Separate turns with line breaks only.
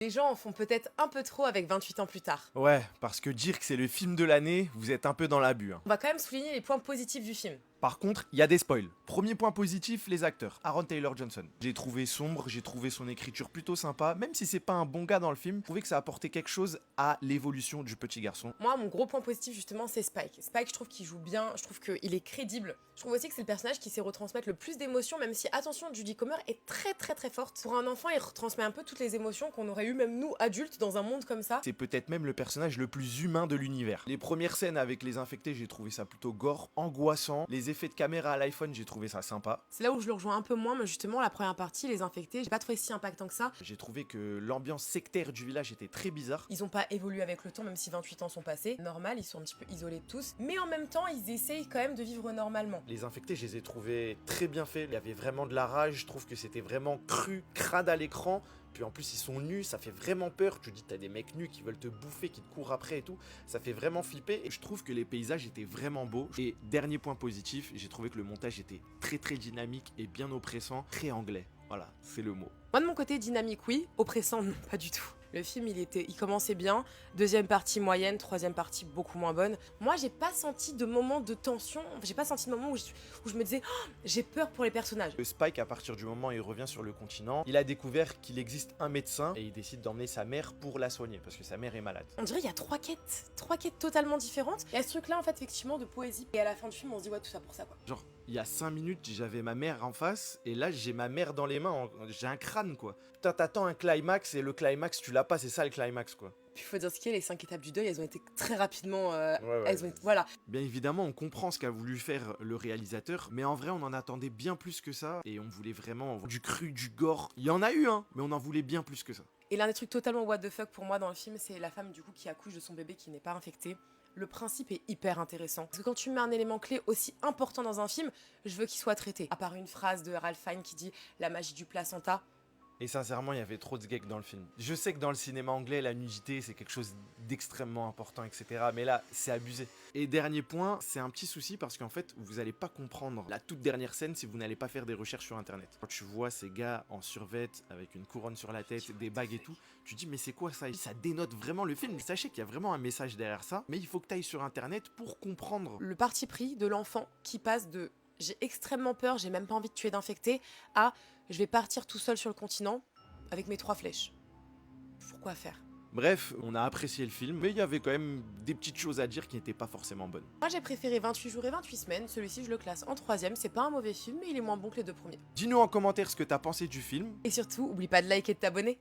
Les gens en font peut-être un peu trop avec 28 ans plus tard.
Ouais, parce que dire que c'est le film de l'année, vous êtes un peu dans l'abus, hein.
On va quand même souligner les points positifs du film.
Par contre, il y a des spoils. Premier point positif, les acteurs. Aaron Taylor-Johnson. J'ai trouvé sombre, j'ai trouvé son écriture plutôt sympa, même si c'est pas un bon gars dans le film, je trouvais que ça apportait quelque chose à l'évolution du petit garçon.
Moi, mon gros point positif, justement, c'est Spike. Spike, je trouve qu'il joue bien, je trouve qu'il est crédible. Je trouve aussi que c'est le personnage qui sait retransmettre le plus d'émotions, même si, attention, Judy Comer est très forte. Pour un enfant, il retransmet un peu toutes les émotions qu'on aurait eu même nous, adultes, dans un monde comme ça.
C'est peut-être même le personnage le plus humain de l'univers. Les premières scènes avec les infectés, j'ai trouvé ça plutôt gore, angoissant. Les effets de caméra à l'iPhone, j'ai trouvé ça sympa.
C'est là où je le rejoins un peu moins, mais justement, la première partie, les infectés, j'ai pas trouvé si impactant que ça.
J'ai trouvé que l'ambiance sectaire du village était très bizarre.
Ils ont pas évolué avec le temps, même si 28 ans sont passés. Normal, ils sont un petit peu isolés tous. Mais en même temps, ils essayent quand même de vivre normalement.
Les infectés, je les ai trouvés très bien faits. Il y avait vraiment de la rage. Je trouve que c'était vraiment cru, crade à l'écran. Puis en plus, ils sont nus, ça fait vraiment peur. Tu te dis, t'as des mecs nus qui veulent te bouffer, qui te courent après et tout. Ça fait vraiment flipper. Et je trouve que les paysages étaient vraiment beaux. Et dernier point positif, j'ai trouvé que le montage était très dynamique et bien oppressant. Très anglais. Voilà, c'est le mot.
Moi de mon côté, dynamique oui, oppressant non, pas du tout. Le film il commençait bien, deuxième partie moyenne, troisième partie beaucoup moins bonne. Moi j'ai pas senti de moment de tension, j'ai pas senti de moment où je me disais oh, j'ai peur pour les personnages.
Spike, à partir du moment où il revient sur le continent, il a découvert qu'il existe un médecin et il décide d'emmener sa mère pour la soigner parce que sa mère est malade.
On dirait il y a trois quêtes totalement différentes. Il y a ce truc là en fait effectivement de poésie et à la fin du film on se dit ouais tout ça pour ça quoi.
Genre, il y a 5 minutes, j'avais ma mère en face, et là, j'ai ma mère dans les mains, j'ai un crâne, quoi. Putain, t'attends un climax, et le climax, tu l'as pas, c'est ça le climax, quoi.
Puis il faut dire ce qu'il y a, les 5 étapes du deuil, elles ont été très rapidement...
Ouais.
elles ont été, voilà.
Bien évidemment, on comprend ce qu'a voulu faire le réalisateur, mais en vrai, on en attendait bien plus que ça, et on voulait vraiment du cru, du gore. Il y en a eu, hein, mais on en voulait bien plus que ça.
Et l'un des trucs totalement what the fuck pour moi dans le film, c'est la femme du coup qui accouche de son bébé qui n'est pas infecté. Le principe est hyper intéressant. Parce que quand tu mets un élément clé aussi important dans un film, je veux qu'il soit traité. À part une phrase de Ralph Fiennes qui dit « la magie du placenta »,
Et sincèrement, il y avait trop de gags dans le film. Je sais que dans le cinéma anglais, la nudité, c'est quelque chose d'extrêmement important, etc. Mais là, c'est abusé. Et dernier point, c'est un petit souci parce qu'en fait, vous allez pas comprendre la toute dernière scène si vous n'allez pas faire des recherches sur Internet. Quand tu vois ces gars en survêt, avec une couronne sur la tête, des bagues et tout, tu te dis mais c'est quoi ça? Ça dénote vraiment le film. Sachez qu'il y a vraiment un message derrière ça, mais il faut que tu ailles sur Internet pour comprendre.
le parti pris de l'enfant qui passe de « j'ai extrêmement peur, j'ai même pas envie de tuer d'infectés » à « je vais partir tout seul sur le continent avec mes 3 flèches ». Pourquoi faire?
Bref, on a apprécié le film, mais il y avait quand même des petites choses à dire qui n'étaient pas forcément bonnes.
Moi j'ai préféré 28 jours et 28 semaines, celui-ci je le classe en 3ème, c'est pas un mauvais film mais il est moins bon que les 2 premiers.
Dis-nous en commentaire ce que t'as pensé du film.
Et surtout, oublie pas de liker et de t'abonner.